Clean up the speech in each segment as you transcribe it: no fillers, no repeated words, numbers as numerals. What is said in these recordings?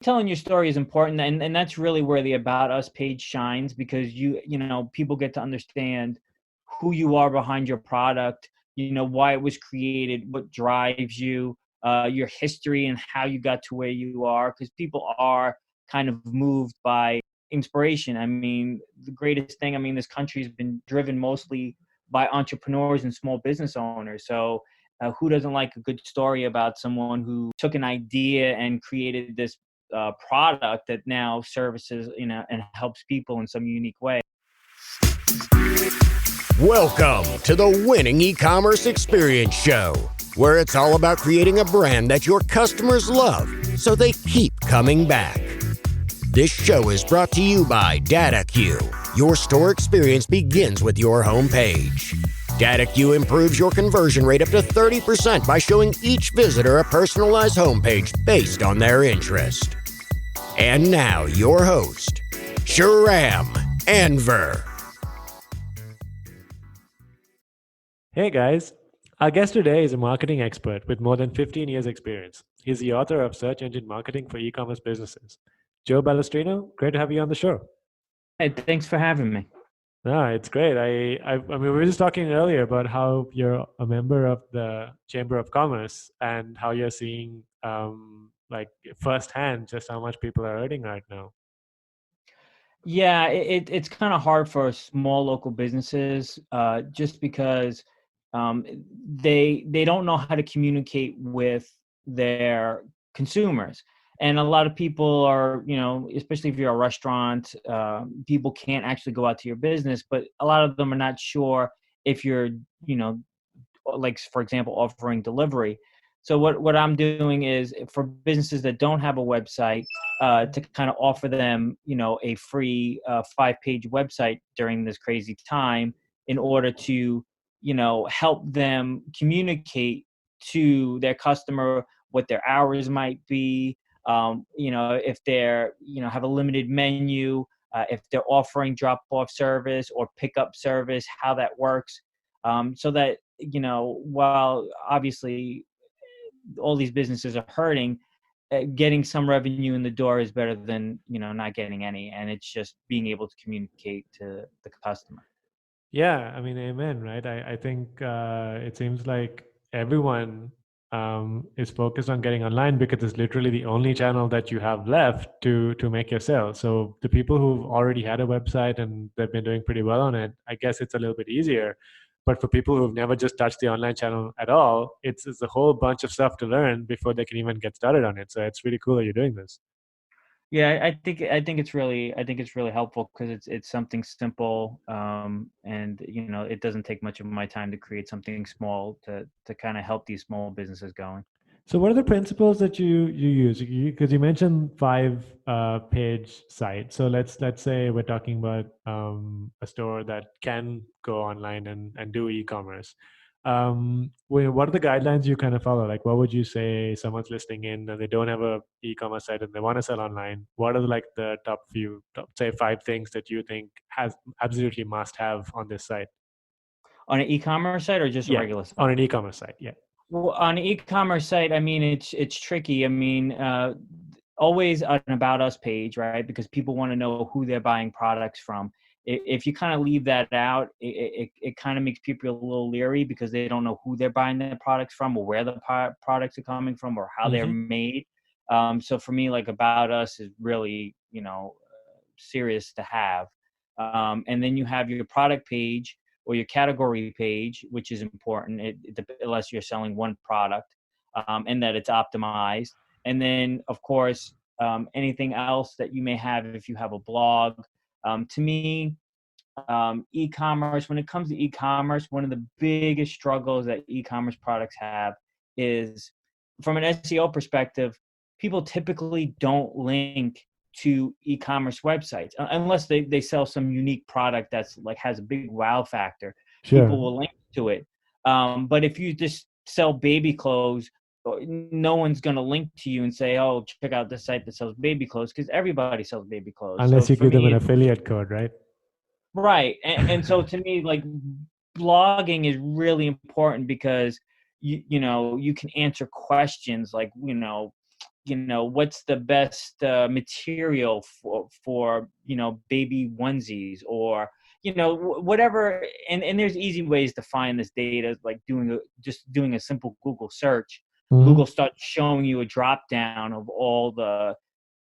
telling your story is important, and that's really where the About Us page shines, because people get to understand who you are behind your product, why it was created, what drives you, your history, and how you got to where you are, because people are kind of moved by inspiration. I mean, the greatest thing, this country has been driven mostly by entrepreneurs and small business owners. So who doesn't like a good story about someone who took an idea and created this product that now services, and helps people in some unique way. Welcome to the Winning E-commerce Experience Show, where it's all about creating a brand that your customers love so they keep coming back. This show is brought to you by DataCue. Your store experience begins with your homepage. DataCue improves your conversion rate up to 30% by showing each visitor a personalized homepage based on their interest. And now, your host, Shahram Anver. Hey guys, our guest today is a marketing expert with more than 15 years experience. He's the author of Search Engine Marketing for E-commerce Businesses. Joe Balestrino, great to have you on the show. Hey, thanks for having me. No, it's great. I mean, we were just talking earlier about how you're a member of the Chamber of Commerce and how you're seeing like firsthand just how much people are earning right now. Yeah, it's kind of hard for small local businesses just because they don't know how to communicate with their consumers. And a lot of people are, especially if you're a restaurant, people can't actually go out to your business, but a lot of them are not sure if you're, like, for example, offering delivery. So what I'm doing is for businesses that don't have a website, to kind of offer them, a free 5-page website during this crazy time in order to, help them communicate to their customer what their hours might be. If they're, have a limited menu, if they're offering drop-off service or pickup service, how that works, so that, while obviously all these businesses are hurting, getting some revenue in the door is better than, not getting any. And it's just being able to communicate to the customer. Yeah, I mean, amen, right? I think it seems like everyone is focused on getting online because it's literally the only channel that you have left to make your sale. So the people who've already had a website and they've been doing pretty well on it, I guess it's a little bit easier. But for people who've never just touched the online channel at all, it's a whole bunch of stuff to learn before they can even get started on it. So it's really cool that you're doing this. Yeah, I think it's really helpful because it's something simple, and it doesn't take much of my time to create something small to kind of help these small businesses going. So what are the principles that you use? Because you mentioned 5-page site. So let's say we're talking about a store that can go online and do e-commerce. What are the guidelines you kind of follow? Like, what would you say someone's listening in and they don't have a e-commerce site and they want to sell online? What are the top say 5 things that you think has absolutely must have on this site? On an e-commerce site or just a regular site? On an e-commerce site, yeah. Well, on an e-commerce site, it's tricky. Always an About Us page, right? Because people want to know who they're buying products from. If you kind of leave that out, it kind of makes people a little leery because they don't know who they're buying their products from or where the products are coming from or how they're made. So for me, like, About Us is really, serious to have. And then you have your product page or your category page, which is important, unless you're selling one product, and that it's optimized. And then, of course, anything else that you may have if you have a blog. To me, e-commerce, when it comes to e-commerce, one of the biggest struggles that e-commerce products have is, from an SEO perspective, people typically don't link to e-commerce websites unless they sell some unique product that's like has a big wow factor. Sure. People will link to it. But if you just sell baby clothes, no one's going to link to you and say, oh, check out the site that sells baby clothes, because everybody sells baby clothes. Unless you give them an affiliate code, right? Right. And so to me, like, blogging is really important because you can answer questions like, what's the best material for baby onesies, or whatever. And there's easy ways to find this data, like just doing a simple Google search. Mm-hmm. Google starts showing you a drop down of all the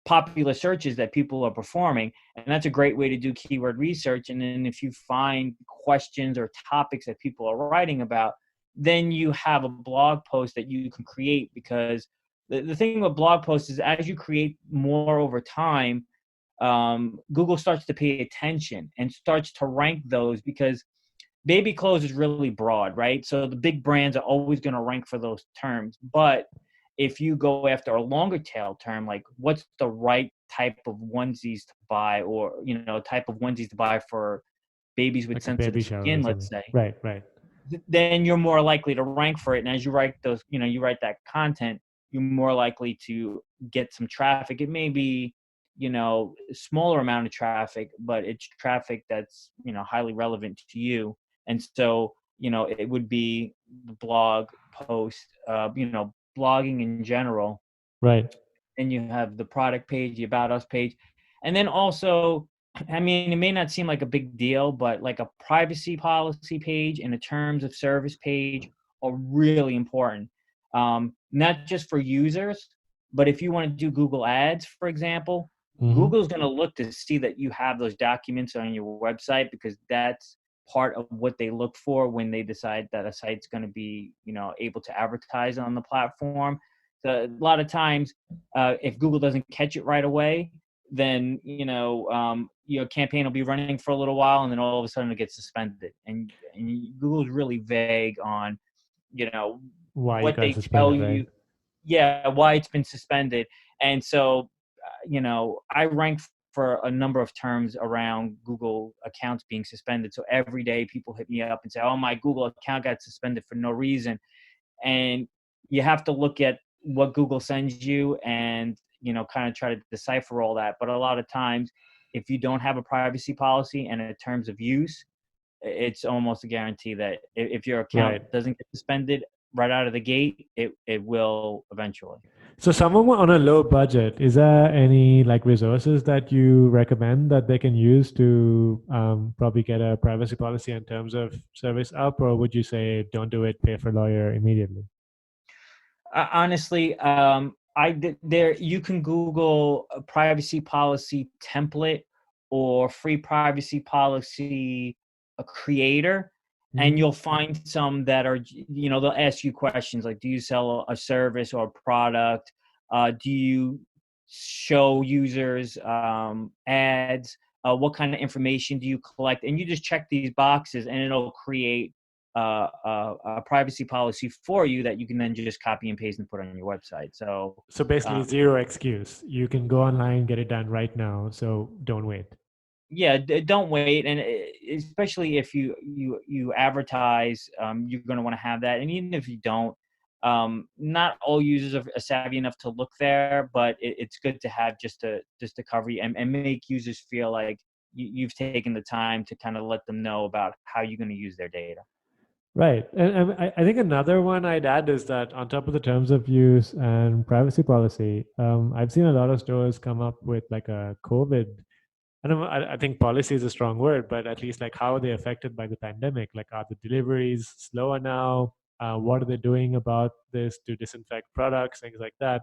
popular searches that people are performing, and that's a great way to do keyword research. And then if you find questions or topics that people are writing about, then you have a blog post that you can create, because the thing with blog posts is, as you create more over time, Google starts to pay attention and starts to rank those, because baby clothes is really broad, right? So the big brands are always going to rank for those terms. But if you go after a longer tail term, like what's the right type of onesies to buy, or, type of onesies to buy for babies with Like a baby sensitive shower or skin, let's something. say, Right, right. then you're more likely to rank for it. And as you write those, you write that content, you're more likely to get some traffic. It may be, a smaller amount of traffic, but it's traffic that's, highly relevant to you. And so, it would be the blog post, blogging in general. Right. Then you have the product page, the About Us page. And then also, I mean, it may not seem like a big deal, but like a privacy policy page and a terms of service page are really important. Not just for users, but if you want to do Google Ads, for example, Mm-hmm. Google's going to look to see that you have those documents on your website, because that's part of what they look for when they decide that a site's going to be, able to advertise on the platform. So a lot of times, if Google doesn't catch it right away, then your campaign will be running for a little while, and then all of a sudden it gets suspended. And Google's really vague on Why you what got they tell suspended, right? you, yeah, why it's been suspended. And so I rank for a number of terms around Google accounts being suspended. So every day people hit me up and say, oh, my Google account got suspended for no reason. And you have to look at what Google sends you and, kind of try to decipher all that. But a lot of times, if you don't have a privacy policy and in terms of use, it's almost a guarantee that if your account Right. doesn't get suspended right out of the gate, it will eventually. So someone on a low budget, is there any like resources that you recommend that they can use to probably get a privacy policy in terms of service up, or would you say don't do it, pay for a lawyer immediately? Honestly, there you can Google a privacy policy template or free privacy policy a creator, and Mhm. you'll find some that are, they'll ask you questions like, do you sell a service or a product? Do you show users ads? What kind of information do you collect? And you just check these boxes, and it'll create a privacy policy for you that you can then just copy and paste and put on your website. So basically, Uh, zero excuse. You can go online, get it done right now. So don't wait. yeah, don't wait, and especially if you advertise, you're going to want to have that. And even if you don't, not all users are savvy enough to look there, but it's good to have just to cover you and make users feel like you've taken the time to kind of let them know about how you're going to use their data. Right. And I think another one I'd add is that on top of the terms of use and privacy policy, I've seen a lot of stores come up with like a COVID. I think policy is a strong word, but at least like how are they affected by the pandemic? Like, are the deliveries slower now? What are they doing about this to disinfect products, things like that?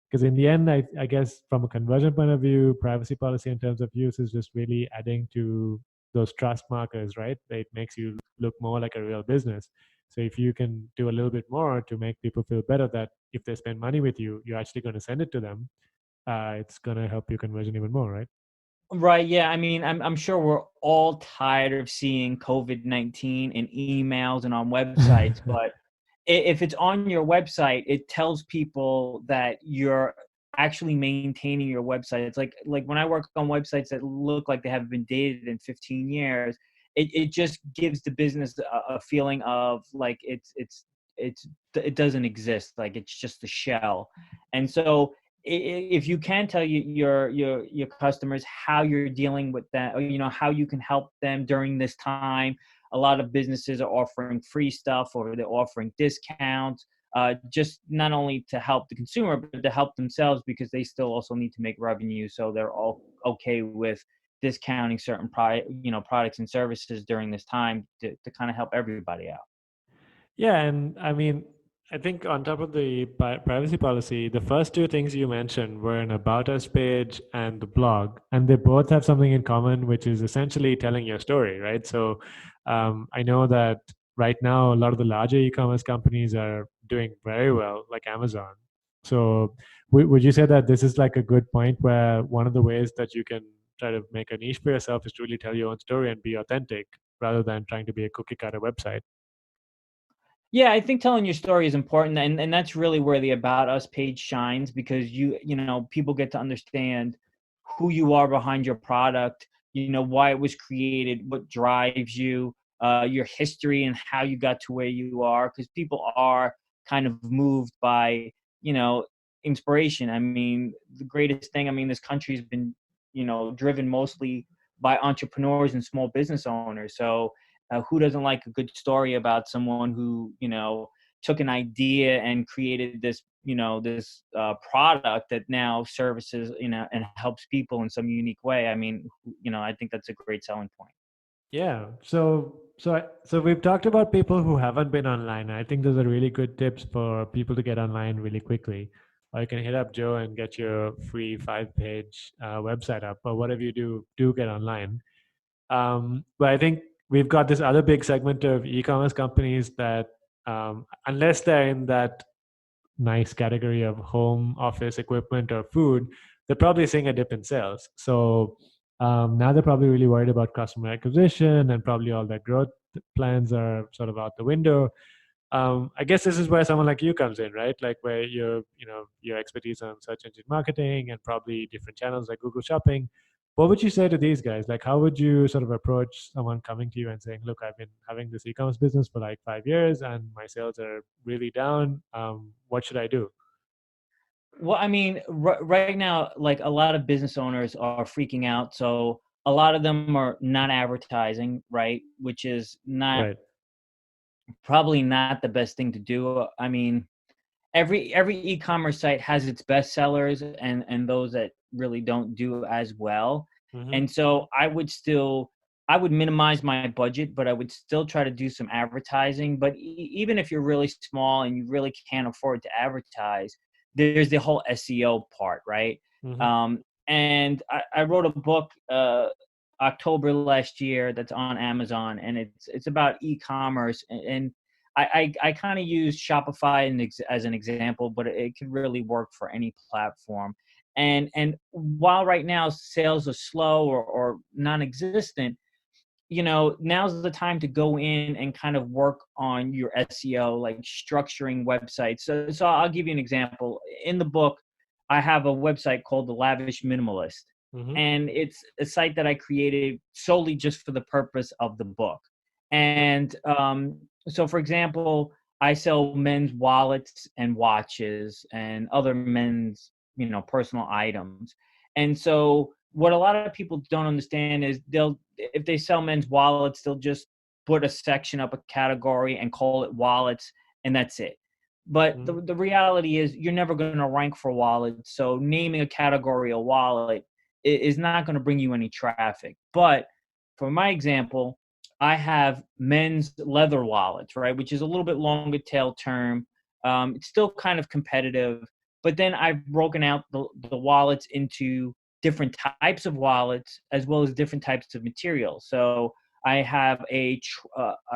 Because in the end, I guess from a conversion point of view, privacy policy in terms of use is just really adding to those trust markers, right? It makes you look more like a real business. So if you can do a little bit more to make people feel better that if they spend money with you, you're actually going to send it to them, it's going to help your conversion even more, right? Right. Yeah. I mean, I'm sure we're all tired of seeing COVID-19 in emails and on websites, but if it's on your website, it tells people that you're actually maintaining your website. It's like when I work on websites that look like they haven't been dated in 15 years, it just gives the business a feeling of like it doesn't exist, like it's just a shell. And so if you can tell your customers how you're dealing with that, or how you can help them during this time. A lot of businesses are offering free stuff, or they're offering discounts. just not only to help the consumer, but to help themselves, because they still also need to make revenue. So they're all okay with discounting certain products and services during this time to kind of help everybody out. Yeah, and I mean, I think on top of the privacy policy, the first two things you mentioned were an About Us page and the blog, and they both have something in common, which is essentially telling your story, right? So I know that right now a lot of the larger e-commerce companies are doing very well, like Amazon. So would you say that this is like a good point where one of the ways that you can try to make a niche for yourself is to really tell your own story and be authentic rather than trying to be a cookie cutter website? Yeah, I think telling your story is important, and that's really where the About Us page shines, because people get to understand who you are behind your product, why it was created, what drives you, your history, and how you got to where you are, because people are kind of moved by inspiration. I mean, the greatest thing, I mean, this country has been driven mostly by entrepreneurs and small business owners. So who doesn't like a good story about someone who took an idea and created this product that now services and helps people in some unique way? I mean, I think that's a great selling point. Yeah. So we've talked about people who haven't been online. I think those are really good tips for people to get online really quickly. Or you can hit up Joe and get your free 5-page website up, or whatever you do get online. But I think we've got this other big segment of e-commerce companies that, unless they're in that nice category of home office equipment or food, they're probably seeing a dip in sales. So now they're probably really worried about customer acquisition, and probably all their growth plans are sort of out the window. I guess this is where someone like you comes in, right? Like where your expertise on search engine marketing and probably different channels like Google Shopping. What would you say to these guys? Like, how would you sort of approach someone coming to you and saying, "Look, I've been having this e-commerce business for like 5 years, and my sales are really down. What should I do?" Well, I mean, right now, like, a lot of business owners are freaking out. So a lot of them are not advertising, right? Which is not Right. probably not the best thing to do. I mean, every e-commerce site has its best sellers and those that really don't do as well. Mm-hmm. And so I would minimize my budget, but I would still try to do some advertising. But even if you're really small and you really can't afford to advertise, there's the whole SEO part, right? Mm-hmm. And I wrote a book October last year that's on Amazon, and it's about e-commerce, and I kind of use Shopify as an example, but it could really work for any platform. And while right now sales are slow or non-existent, now's the time to go in and kind of work on your SEO, like structuring websites. So I'll give you an example. In the book, I have a website called The Lavish Minimalist, Mm-hmm. and it's a site that I created solely just for the purpose of the book. And so, for example, I sell men's wallets and watches and other men's, personal items. And so what a lot of people don't understand is if they sell men's wallets, they'll just put a section up, a category, and call it wallets, and that's it. But Mm-hmm. the reality is you're never going to rank for wallets. So naming a category a wallet is not going to bring you any traffic. But for my example, I have men's leather wallets, right, which is a little bit longer tail term. It's still kind of competitive, but then I've broken out the wallets into different types of wallets as well as different types of materials. So I have a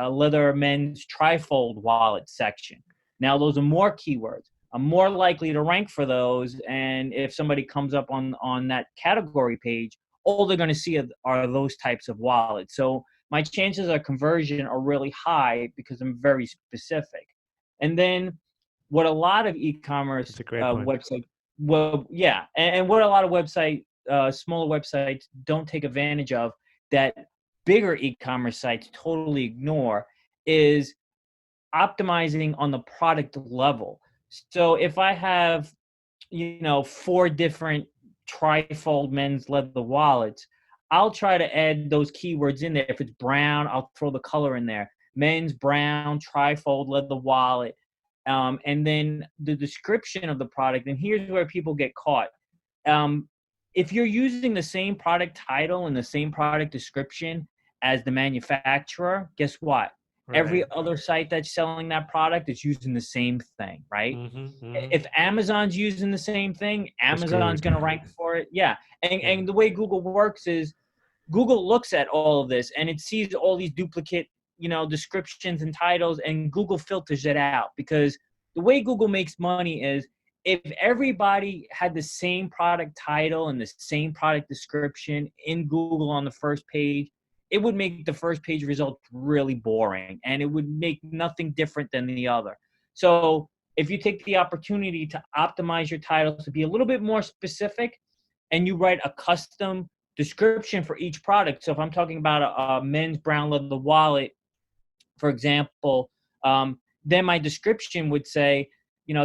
leather men's trifold wallet section. Now those are more keywords. I'm more likely to rank for those, and if somebody comes up on that category page, all they're going to see are those types of wallets. So my chances of conversion are really high because I'm very specific. And then what a lot of e-commerce That's a great point. websites, well, yeah, and what a lot of smaller websites don't take advantage of, that bigger e-commerce sites totally ignore, is optimizing on the product level. So if I have, 4 different trifold men's leather wallets, I'll try to add those keywords in there. If it's brown, I'll throw the color in there. Men's brown trifold leather wallet. and then the description of the product. And here's where people get caught. If you're using the same product title and the same product description as the manufacturer, guess what? Right. Every other site that's selling that product is using the same thing, right? If Amazon's using the same thing, Amazon's going to rank for it. Yeah. And the way Google works is Google looks at all of this and it sees all these duplicate, descriptions and titles, and Google filters it out, because the way Google makes money is if everybody had the same product title and the same product description in Google on the first page, it would make the first page results really boring and it would make nothing different than the other. So if you take the opportunity to optimize your titles to be a little bit more specific and you write a custom description for each product. So if I'm talking about a men's brown leather wallet, for example, then my description would say,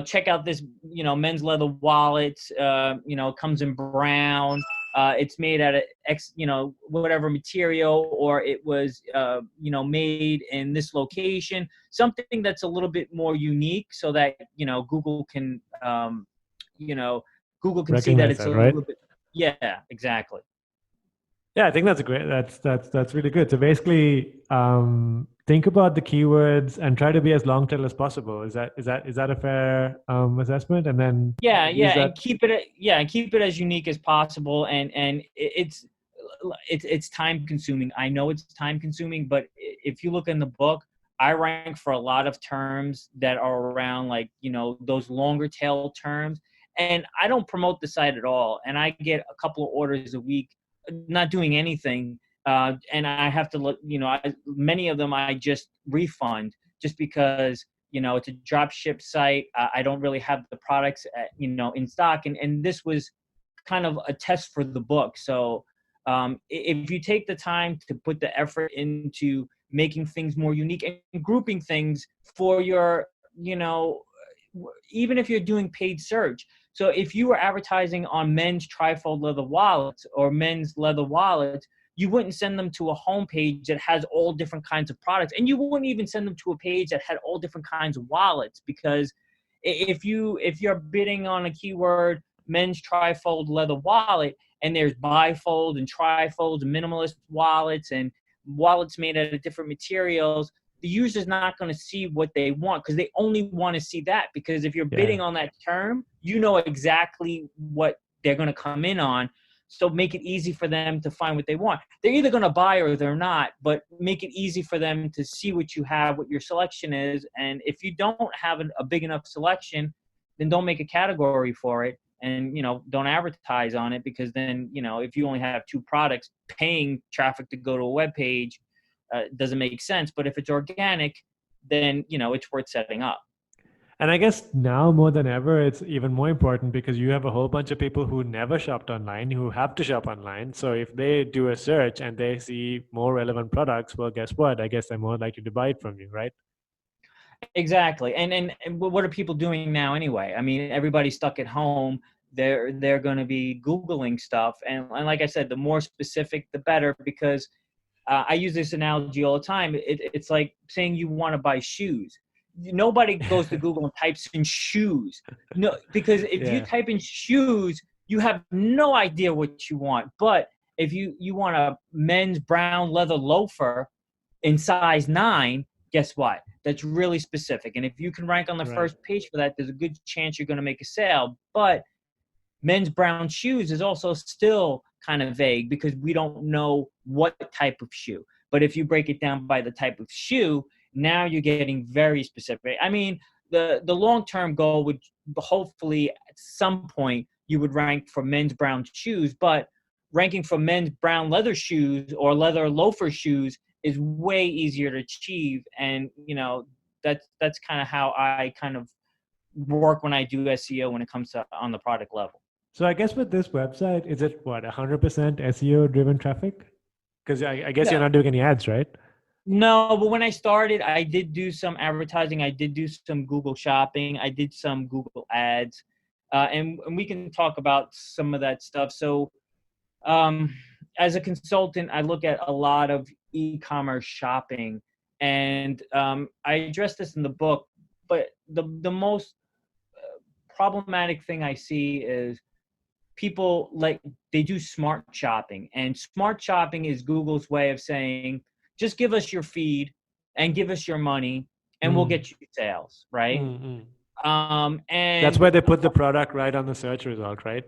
check out this, men's leather wallet, comes in brown. It's made out of X, whatever material, or it was, made in this location, something that's a little bit more unique so that, Google can, Google can see that it's a little bit. Yeah, exactly. Yeah, I think that's great. That's really good. So basically, think about the keywords and try to be as long tail as possible. Is that a fair assessment? And then and keep it as unique as possible. And it's time consuming. I know it's time consuming, but if you look in the book, I rank for a lot of terms that are around those longer tail terms, and I don't promote the site at all. And I get a couple of orders a week, not doing anything. And I have to look, many of them I just refund just because, it's a drop ship site. I don't really have the products, in stock. And this was kind of a test for the book. So if you take the time to put the effort into making things more unique and grouping things for your, even if you're doing paid search. So if you were advertising on men's trifold leather wallets or men's leather wallets, you wouldn't send them to a homepage that has all different kinds of products. And you wouldn't even send them to a page that had all different kinds of wallets, because if you're bidding on a keyword, men's trifold leather wallet, and there's bifold and trifold and minimalist wallets and wallets made out of different materials, the user's not going to see what they want because they only want to see that. Because if you're bidding on that term, you know exactly what they're going to come in on. So make it easy for them to find what they want. They're either going to buy or they're not, but make it easy for them to see what you have, what your selection is. And if you don't have a big enough selection, then don't make a category for it. And, don't advertise on it, because then, if you only have 2 products, paying traffic to go to a web page doesn't make sense. But if it's organic, then, it's worth setting up. And I guess now more than ever, it's even more important because you have a whole bunch of people who never shopped online, who have to shop online. So if they do a search and they see more relevant products, well, guess what? I guess they're more likely to buy it from you, right? Exactly. And what are people doing now anyway? I mean, everybody's stuck at home. They're going to be Googling stuff. And like I said, the more specific, the better, because I use this analogy all the time. It's like saying you want to buy shoes. Nobody goes to Google and types in shoes. No, because if you type in shoes, you have no idea what you want. But if you want a men's brown leather loafer in size 9, guess what? That's really specific. And if you can rank on the first page for that, there's a good chance you're going to make a sale. But men's brown shoes is also still kind of vague because we don't know what type of shoe. But if you break it down by the type of shoe, now you're getting very specific. I mean, the long-term goal would hopefully at some point you would rank for men's brown shoes, but ranking for men's brown leather shoes or leather loafer shoes is way easier to achieve. And, that's kind of how I kind of work when I do SEO when it comes to on the product level. So I guess with this website, is it 100% SEO driven traffic? Because I guess you're not doing any ads, right? No, but when I started, I did do some advertising. I did do some Google Shopping. I did some Google ads. And we can talk about some of that stuff. So as a consultant, I look at a lot of e-commerce shopping. And I address this in the book. but the most problematic thing I see is people they do smart shopping, and smart shopping is Google's way of saying, just give us your feed and give us your money and we'll get you sales, right? That's And where they put the product right on the search result, right?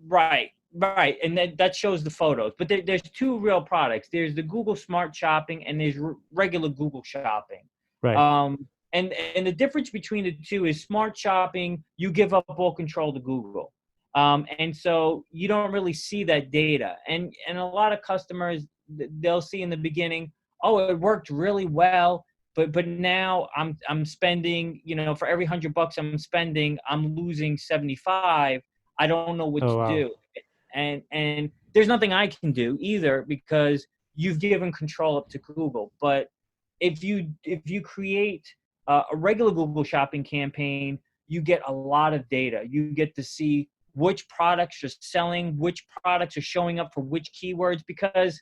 right, and that shows the photos, but there's two real products. There's the Google Smart Shopping and there's regular Google Shopping. Right. And the difference between the two is Smart Shopping, you give up all control to Google. And so you don't really see that data. And a lot of customers, they'll see in the beginning, oh, it worked really well, but now I'm spending, for every $100 I'm spending, I'm losing 75. I don't know what to do. And there's nothing I can do either, because you've given control up to Google. But if you create a regular Google Shopping campaign, you get a lot of data. You get to see which products are selling, which products are showing up for which keywords. Because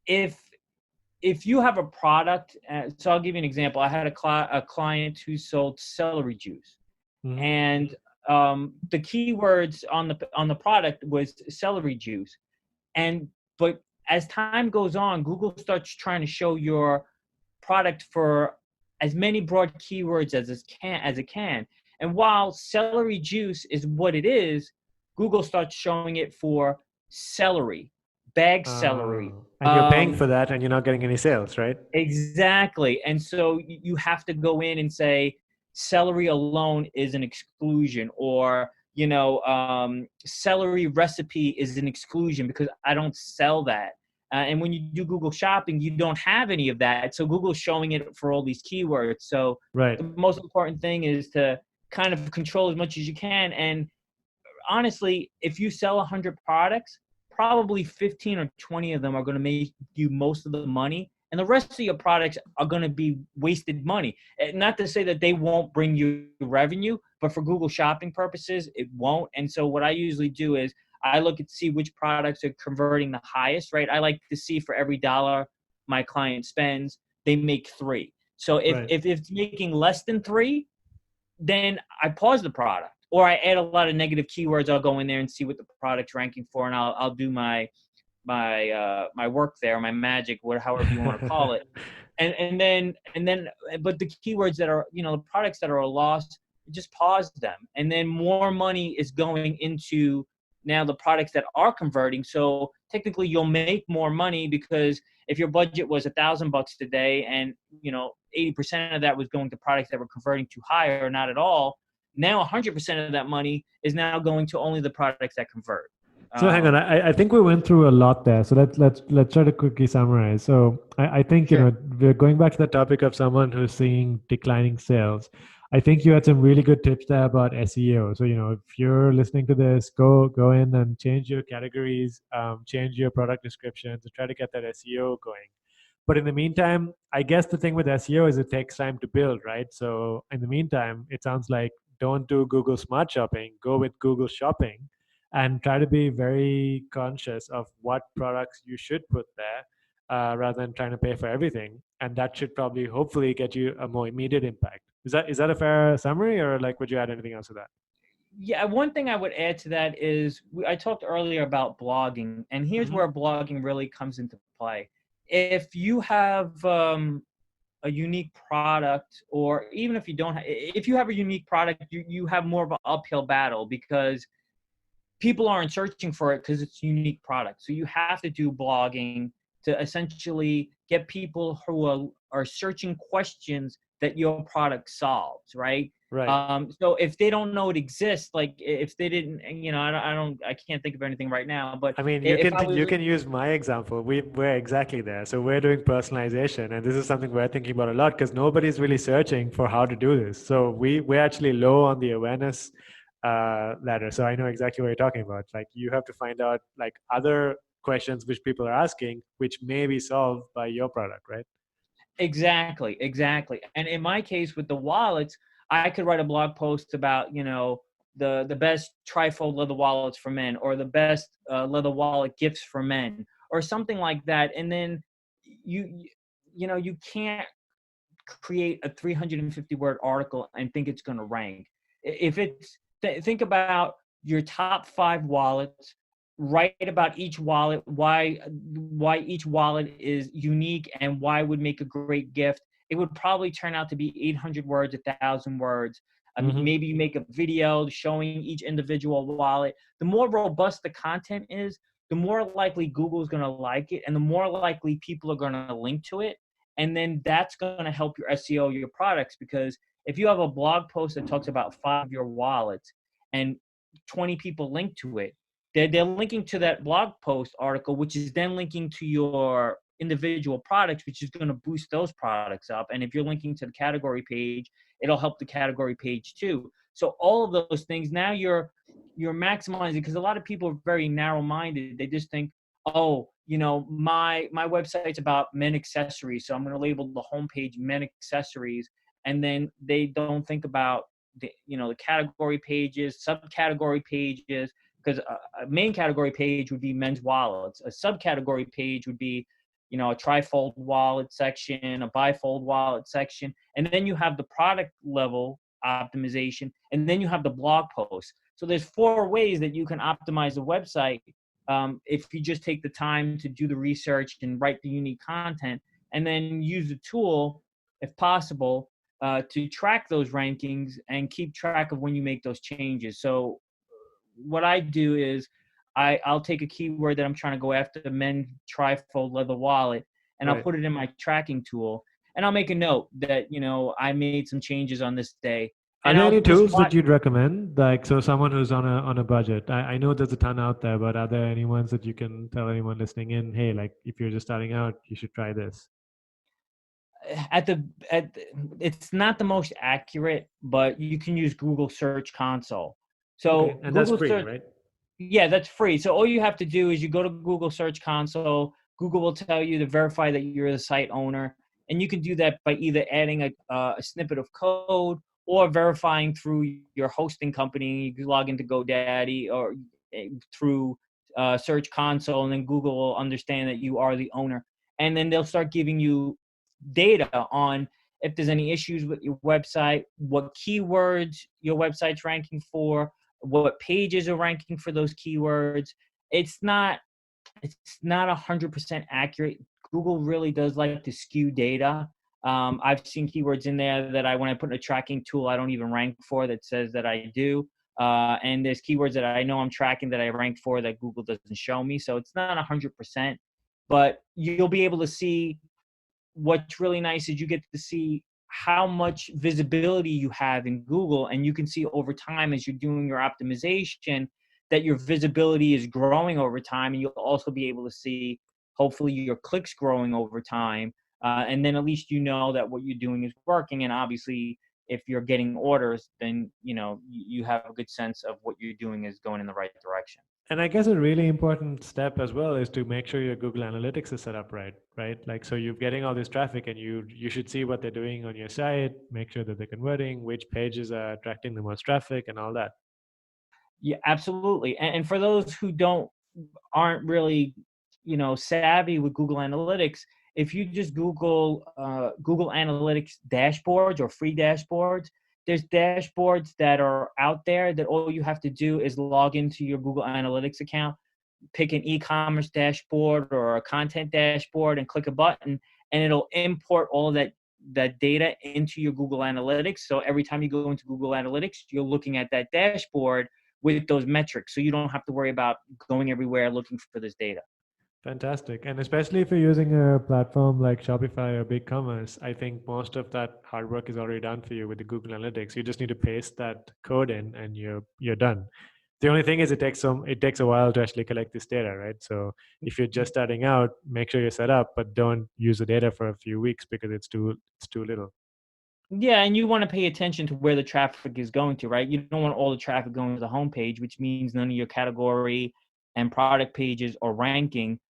if you have a product, so I'll give you an example. I had a client who sold celery juice, and the keywords on the product was celery juice, but as time goes on, Google starts trying to show your product for as many broad keywords as it can. And while celery juice is what it is, Google starts showing it for celery, bag celery. And you're paying for that and you're not getting any sales, right? Exactly. And so you have to go in and say celery alone is an exclusion, or celery recipe is an exclusion because I don't sell that. And when you do Google Shopping, you don't have any of that. So Google's showing it for all these keywords. So the most important thing is to kind of control as much as you can. And honestly, if you sell 100 products, probably 15 or 20 of them are going to make you most of the money. And the rest of your products are going to be wasted money. Not to say that they won't bring you revenue, but for Google Shopping purposes, it won't. And so what I usually do is I look at see which products are converting the highest, right? I like to see for every dollar my client spends, they make 3. So if it's making less than 3, then I pause the product, or I add a lot of negative keywords. I'll go in there and see what the product's ranking for, and I'll do my work there, my magic, however you want to call it. And then, but the keywords that are, the products that are a loss, just pause them. And then more money is going into now the products that are converting. So technically you'll make more money, because if your budget was $1,000 today and, 80% of that was going to products that were converting too high or not at all, now 100% of that money is now going to only the products that convert. So hang on, I think we went through a lot there. So let's try to quickly summarize. So I think we're going back to the topic of someone who's seeing declining sales. I think you had some really good tips there about SEO. So if you're listening to this, go in and change your categories, change your product descriptions, and try to get that SEO going. But in the meantime, I guess the thing with SEO is it takes time to build, right? So in the meantime, it sounds like don't do Google Smart Shopping, go with Google Shopping, and try to be very conscious of what products you should put there, rather than trying to pay for everything. And that should probably, hopefully, get you a more immediate impact. Is that a fair summary, or would you add anything else to that? Yeah, one thing I would add to that is I talked earlier about blogging, and here's where blogging really comes into play. If you have a unique product, or even if you don't, if you have a unique product, you have more of an uphill battle, because people aren't searching for it because it's a unique product. So you have to do blogging to essentially get people who are searching questions that your product solves, right? Right. So if they don't know it exists, if they didn't, I can't think of anything right now. But I mean, you can use my example. We're exactly there. So we're doing personalization, and this is something we're thinking about a lot, because nobody's really searching for how to do this. So we're actually low on the awareness ladder. So I know exactly what you're talking about. You have to find out other questions which people are asking, which may be solved by your product, right? Exactly. And in my case with the wallets, I could write a blog post about, the best trifold leather wallets for men, or the best leather wallet gifts for men, or something like that. And then you can't create a 350 word article and think it's going to rank. If it's, think about your top 5 wallets, write about each wallet, why each wallet is unique and why would make a great gift. It would probably turn out to be 800 words, 1,000 words. Maybe you make a video showing each individual wallet. The more robust the content is, the more likely Google is going to like it, and the more likely people are going to link to it. And then that's going to help your SEO, your products, because if you have a blog post that talks about 5 of your wallets and 20 people link to it, they're linking to that blog post article, which is then linking to your individual products, which is going to boost those products up. And if you're linking to the category page, it'll help the category page too. So all of those things, now you're maximizing, because a lot of people are very narrow-minded. They just think, oh, you know, my website's about men accessories, so I'm going to label the homepage men accessories, and then they don't think about the category pages, subcategory pages, because a main category page would be men's wallets. A subcategory page would be, a trifold wallet section, a bifold wallet section, and then you have the product level optimization, and then you have the blog post. So there's 4 ways that you can optimize a website if you just take the time to do the research and write the unique content, and then use the tool, if possible, to track those rankings and keep track of when you make those changes. So what I do is I'll take a keyword that I'm trying to go after, the men trifold leather wallet, and I'll put it in my tracking tool, and I'll make a note that, I made some changes on this day. Are And there I'll any tools just that you'd recommend? Like, so someone who's on a budget, I know there's a ton out there, but are there any ones that you can tell anyone listening in, hey, like if you're just starting out, you should try this? It's not the most accurate, but you can use Google Search Console. So okay. And Google that's free, Search, right? yeah, that's free. So all you have to do is you go to Google Search Console. Google will tell you to verify that you're the site owner. And you can do that by either adding a snippet of code or verifying through your hosting company. You can log into GoDaddy or through Search Console, and then Google will understand that you are the owner. And then they'll start giving you data on if there's any issues with your website, what keywords your website's ranking for, what pages are ranking for those keywords. It's not 100% accurate. Google really does like to skew data. I've seen keywords in there that when I put in a tracking tool, I don't even rank for, that says that I do. And there's keywords that I know I'm tracking that I rank for that Google doesn't show me. So it's not 100%, but you'll be able to see. What's really nice is you get to see how much visibility you have in Google, and you can see over time as you're doing your optimization that your visibility is growing over time, and you'll also be able to see hopefully your clicks growing over time, and then at least you know that what you're doing is working. And obviously if you're getting orders, then you have a good sense of what you're doing is going in the right direction. And I guess a really important step as well is to make sure your Google Analytics is set up right? Like, so you're getting all this traffic, and you should see what they're doing on your site, make sure that they're converting, which pages are attracting the most traffic, and all that. Yeah, absolutely. And for those who aren't really, savvy with Google Analytics, if you just Google Google Analytics dashboards or free dashboards, there's dashboards that are out there that all you have to do is log into your Google Analytics account, pick an e-commerce dashboard or a content dashboard, and click a button, and it'll import all of that data into your Google Analytics. So every time you go into Google Analytics, you're looking at that dashboard with those metrics. So you don't have to worry about going everywhere looking for this data. Fantastic. And especially if you're using a platform like Shopify or BigCommerce, I think most of that hard work is already done for you with the Google Analytics. You just need to paste that code in and you're done. The only thing is it takes a while to actually collect this data, right? So if you're just starting out, make sure you're set up, but don't use the data for a few weeks because it's too little. Yeah, and you want to pay attention to where the traffic is going to, right? You don't want all the traffic going to the homepage, which means none of your category and product pages are ranking,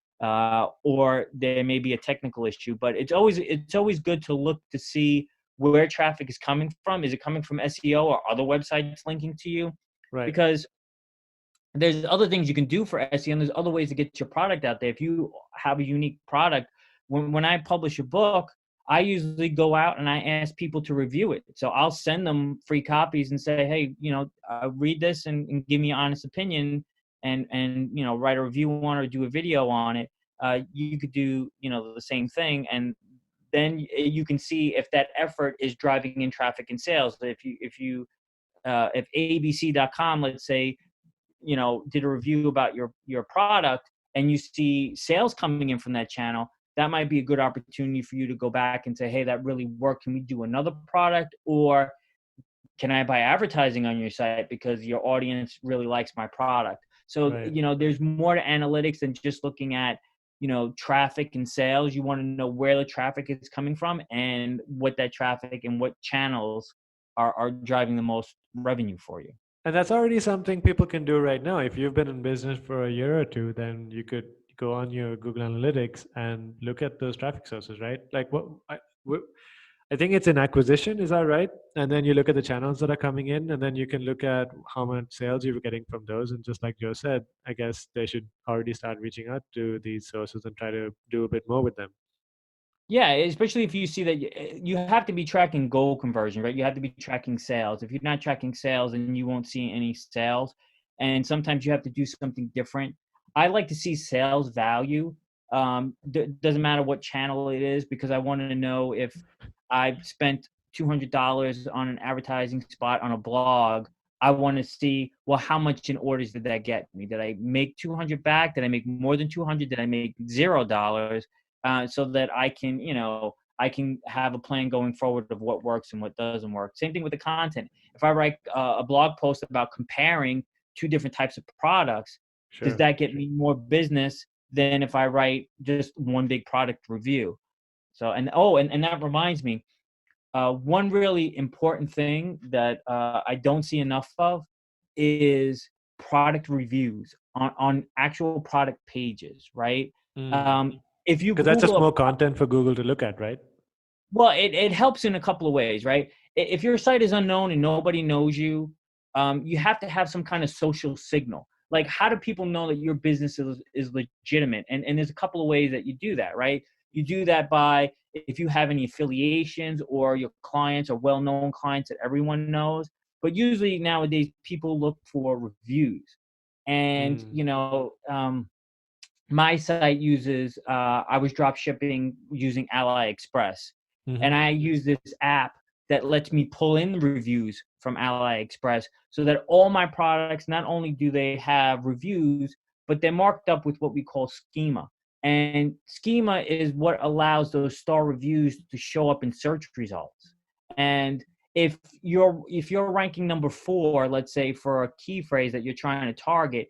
or there may be a technical issue. But it's always good to look to see where traffic is coming from. Is it coming from SEO or other websites linking to you? Right. Because there's other things you can do for SEO, and there's other ways to get your product out there. If you have a unique product, when I publish a book, I usually go out and I ask people to review it. So I'll send them free copies and say, hey, read this and give me an honest opinion, and write a review on it or do a video on it. You could do the same thing, and then you can see if that effort is driving in traffic and sales. If abc.com, let's say, did a review about your product, and you see sales coming in from that channel, that might be a good opportunity for you to go back and say, hey, that really worked. Can we do another product? Or can I buy advertising on your site because your audience really likes my product? So, Right. There's more to analytics than just looking at, traffic and sales. You want to know where the traffic is coming from and what that traffic and what channels are driving the most revenue for you. And that's already something people can do right now. If you've been in business for a year or two, then you could go on your Google Analytics and look at those traffic sources, right? Like I think it's an acquisition, is that right? And then you look at the channels that are coming in, and then you can look at how much sales you're getting from those. And just like Joe said, I guess they should already start reaching out to these sources and try to do a bit more with them. Yeah, especially if you see that you have to be tracking goal conversion, right? You have to be tracking sales. If you're not tracking sales, then you won't see any sales. And sometimes you have to do something different. I like to see sales value. Doesn't matter what channel it is, because I want to know if I've spent $200 on an advertising spot on a blog. I want to see, well, how much in orders did that get me? Did I make 200 back? Did I make more than 200? Did I make $0? So that I can have a plan going forward of what works and what doesn't work. Same thing with the content. If I write a blog post about comparing two different types of products, does that get me more business than if I write just one big product review? So, and that reminds me, one really important thing that I don't see enough of is product reviews on actual product pages, right? If you Because that's just Google more content for Google to look at, right? well, it helps in a couple of ways, right? If your site is unknown and nobody knows you, you have to have some kind of social signal. Like, how do people know that your business is legitimate? And there's a couple of ways that you do that, right? You do that by, if you have any affiliations or your clients are well-known clients that everyone knows. But usually nowadays, people look for reviews. And, my site uses, I was drop shipping using AliExpress. And I use this app that lets me pull in reviews from AliExpress, so that all my products, not only do they have reviews, but they're marked up with what we call schema. And schema is what allows those star reviews to show up in search results. And if you're ranking number 4, let's say, for a key phrase that you're trying to target,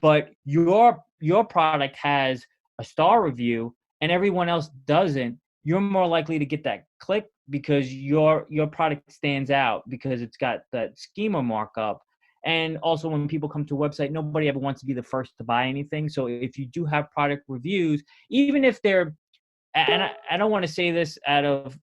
but your product has a star review and everyone else doesn't, you're more likely to get that click because your product stands out because it's got that schema markup. And also, when people come to a website, nobody ever wants to be the first to buy anything. So if you do have product reviews, even if they're, and I don't want to say this out of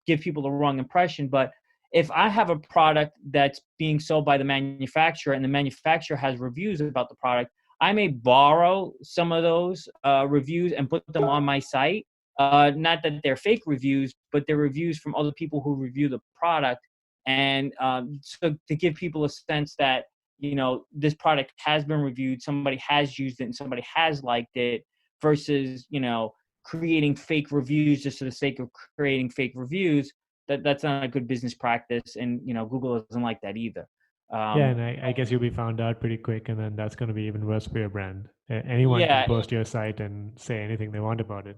give people the wrong impression, but if I have a product that's being sold by the manufacturer and the manufacturer has reviews about the product, I may borrow some of those reviews and put them on my site. Not that they're fake reviews, but they're reviews from other people who review the product. And so to give people a sense that, this product has been reviewed, somebody has used it, and somebody has liked it, versus, creating fake reviews just for the sake of creating fake reviews. That's not a good business practice, and Google doesn't like that either. And I guess you'll be found out pretty quick, and then that's going to be even worse for your brand. Anyone can post to your site and say anything they want about it.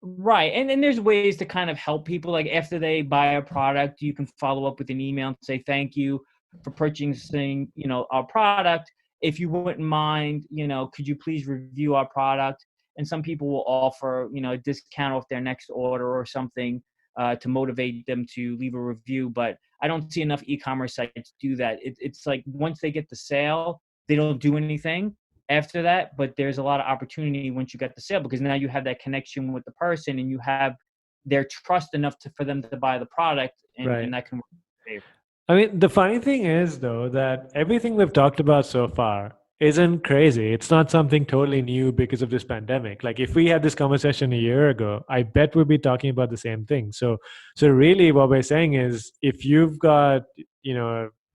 Right. And then there's ways to kind of help people. Like, after they buy a product, you can follow up with an email and say, thank you for purchasing, our product. If you wouldn't mind, could you please review our product? And some people will offer, a discount off their next order or something to motivate them to leave a review. But I don't see enough e-commerce sites do that. It's like, once they get the sale, they don't do anything after that. But there's a lot of opportunity once you get the sale, because now you have that connection with the person and you have their trust enough for them to buy the product, and that can work in favor. I mean, the funny thing is, though, that everything we've talked about so far isn't crazy. It's not something totally new because of this pandemic. Like if we had this conversation a year ago, I bet we'd be talking about the same thing. So really what we're saying is if you've got,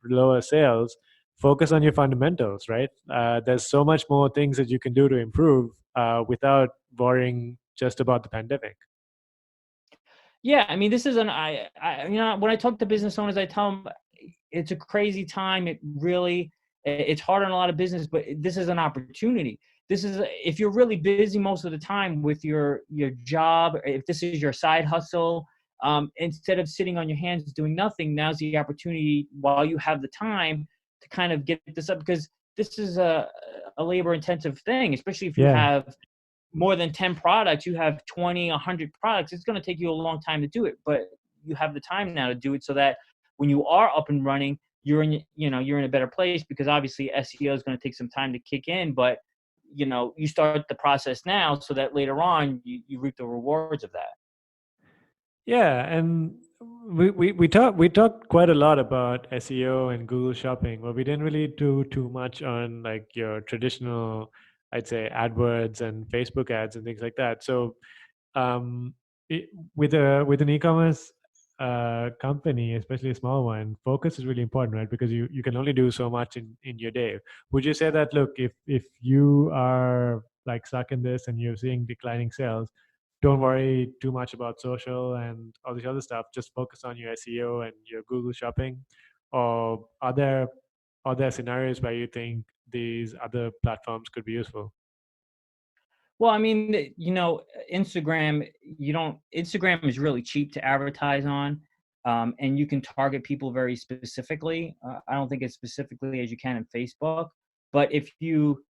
lower sales, focus on your fundamentals, right? There's so much more things that you can do to improve without worrying just about the pandemic. Yeah, I mean, this is when I talk to business owners, I tell them it's a crazy time. It's hard on a lot of business, but this is an opportunity. If you're really busy most of the time with your job, if this is your side hustle, instead of sitting on your hands doing nothing, now's the opportunity while you have the time to kind of get this up, because this is a labor intensive thing, especially if you Yeah. have more than 10 products, you have 20, 100 products. It's going to take you a long time to do it, but you have the time now to do it so that when you are up and running, you're in a better place, because obviously SEO is going to take some time to kick in, but you start the process now so that later on you reap the rewards of that. Yeah, and we talked quite a lot about SEO and Google Shopping, but we didn't really do too much on like your traditional, I'd say, AdWords and Facebook ads and things like that. So um, with an e-commerce company, especially a small one, focus is really important, right? Because you can only do so much in your day. Would you say that, look, if you are like stuck in this and you're seeing declining sales, don't worry too much about social and all this other stuff, just focus on your SEO and your Google Shopping? Or are there scenarios where you think these other platforms could be useful? Well, I mean, Instagram is really cheap to advertise on, and you can target people very specifically. I don't think as specifically as you can in Facebook, but if you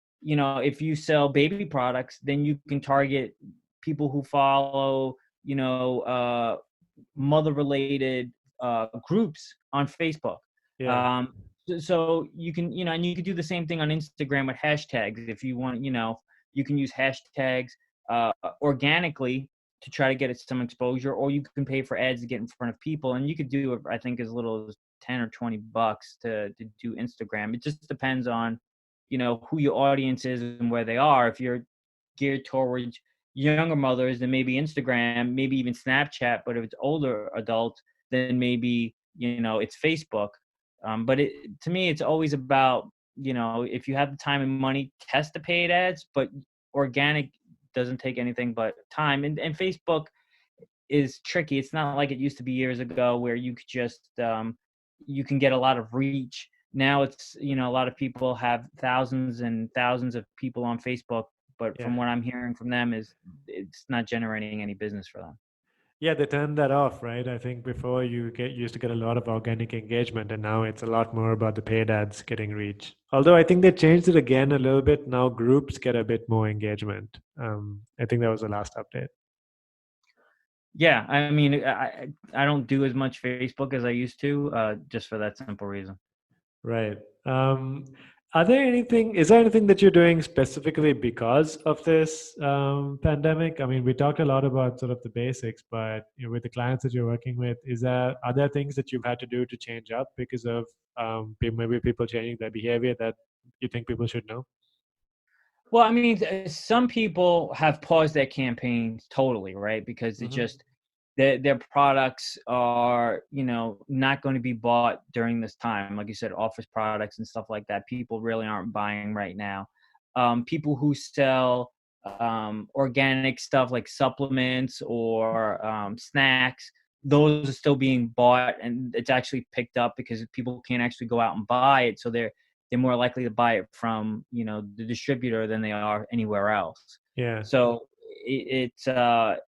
sell baby products, then you can target people who follow, mother related groups on Facebook. Yeah. So you can, and you could do the same thing on Instagram with hashtags if you want. You can use hashtags organically to try to get it some exposure, or you can pay for ads to get in front of people, and you could do it, I think, as little as 10 or 20 bucks to do Instagram. It just depends on who your audience is and where they are. If you're geared towards younger mothers, then maybe Instagram, maybe even Snapchat. But if it's older adults, then maybe it's Facebook. But to me, it's always about, if you have the time and money, test the paid ads, but organic doesn't take anything but time. And Facebook is tricky. It's not like it used to be years ago where you could just you can get a lot of reach. Now it's, a lot of people have thousands and thousands of people on Facebook, but Yeah. from what I'm hearing from them is it's not generating any business for them. Yeah, they turned that off, right? I think before used to get a lot of organic engagement, and now it's a lot more about the paid ads getting reach. Although I think they changed it again a little bit. Now groups get a bit more engagement. I think that was the last update. Yeah, I mean, I don't do as much Facebook as I used to, just for that simple reason. Right. Is there anything that you're doing specifically because of this pandemic? I mean, we talked a lot about sort of the basics, but with the clients that you're working with, are there things that you've had to do to change up because of maybe people changing their behavior that you think people should know? Well, I mean, some people have paused their campaigns totally, right? Because it Hmm. just their products are, not going to be bought during this time. Like you said, office products and stuff like that, people really aren't buying right now. People who sell organic stuff like supplements or snacks, those are still being bought, and it's actually picked up because people can't actually go out and buy it. So they're more likely to buy it from, the distributor than they are anywhere else. Yeah. So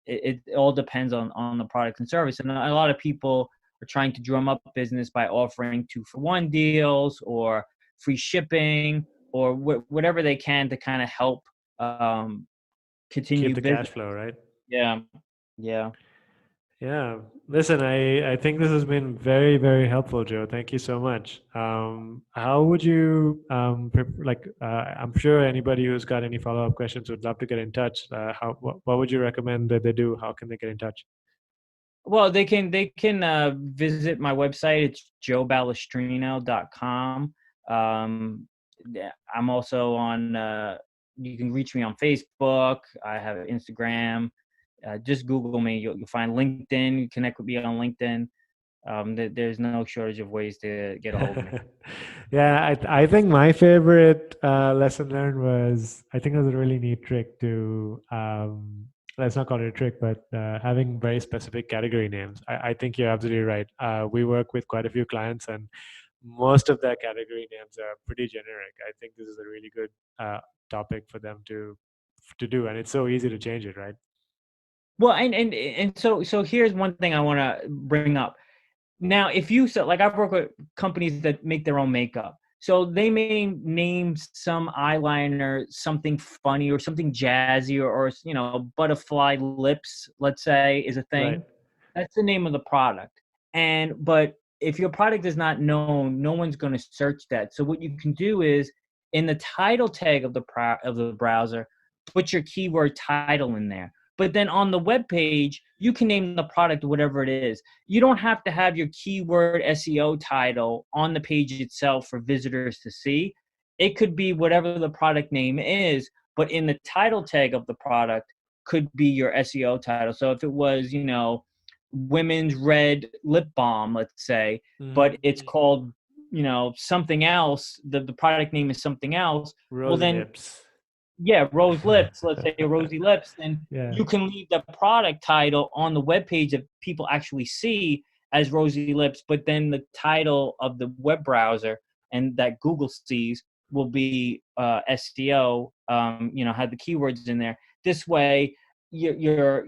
it all depends on the product and service. And a lot of people are trying to drum up business by offering 2-for-1 deals or free shipping or whatever they can to kind of help Keep continue the business. cash flow, right? Yeah. Yeah. Yeah. Listen, I think this has been very, very helpful, Joe. Thank you so much. How would you, I'm sure anybody who's got any follow-up questions would love to get in touch. What would you recommend that they do? How can they get in touch? Well, they can visit my website. It's joebalestrino.com. I'm also on, you can reach me on Facebook. I have Instagram. Just Google me. You'll find LinkedIn. Connect with me on LinkedIn. There's no shortage of ways to get a hold of me. Yeah, I think my favorite lesson learned was, I think it was a really neat trick to, let's not call it a trick, but having very specific category names. I think you're absolutely right. We work with quite a few clients, and most of their category names are pretty generic. I think this is a really good topic for them to do, and it's so easy to change it, right? Well, and so here's one thing I want to bring up. Now, if you so like I've worked with companies that make their own makeup. So they may name some eyeliner something funny or something jazzy or butterfly lips, let's say, is a Right. thing. That's the name of the product. But if your product is not known, no one's going to search that. So what you can do is in the title tag of the browser, put your keyword title in there. But then on the web page, you can name the product whatever it is. You don't have to have your keyword SEO title on the page itself for visitors to see. It could be whatever the product name is, but in the title tag of the product could be your SEO title. So if it was, women's red lip balm, let's say, but it's called, something else, the product name is something else. Rose lips. Yeah, rose lips, let's say rosy lips, then you can leave the product title on the web page that people actually see as rosy lips, but then the title of the web browser and that Google sees will be SEO, have the keywords in there. This way your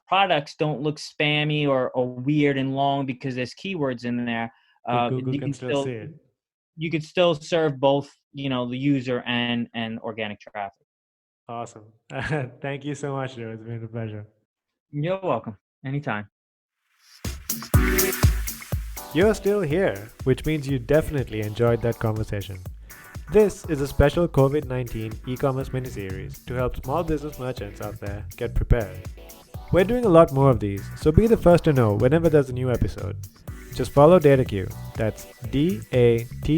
products don't look spammy or weird and long because there's keywords in there. But Google can still see it. You could still serve both, the user and organic traffic. Awesome. Thank you so much, Joe. It's been a pleasure. You're welcome. Anytime. You're still here, which means you definitely enjoyed that conversation. This is a special COVID-19 e-commerce miniseries to help small business merchants out there get prepared. We're doing a lot more of these, so be the first to know whenever there's a new episode. Just follow DataCue, that's DATACUE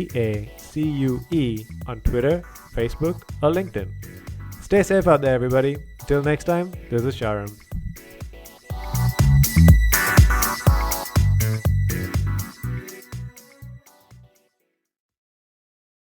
on Twitter, Facebook, or LinkedIn. Stay safe out there, everybody. Till next time, this is Shahram.